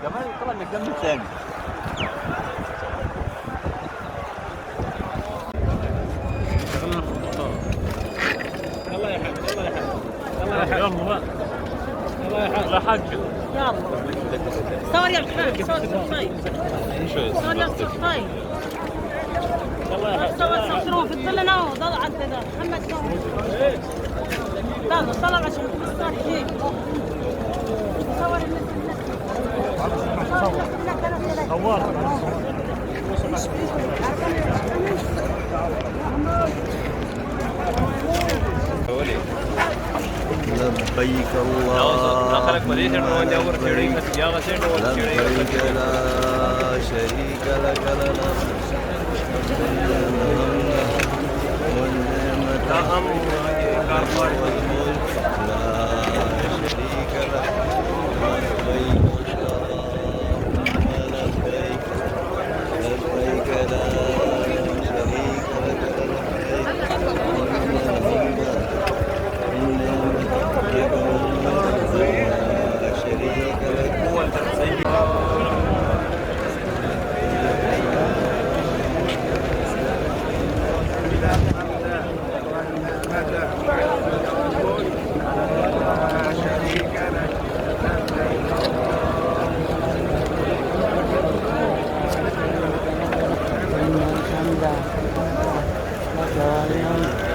كمان طبعا من الجنب الثاني. يلا يا حاج، يلا يا حاج، يلا يا حاج، يلا بقى، يلا يا حاج، يا حاج، يلا. صور يا الحاج، صور صورتين، صور يا صورتين. يلا يا حاج. صور صوروا في الظل انا وضل عند ده محمد صور. يلا طلع عشان الصور يجيب. صور الناس. صور. لبيك اللهم لبيك لا شريك لك لنا والنعمة والملك لا شريك لك لبيك لبيك لبيك لا شريك لك Alhamdulillah.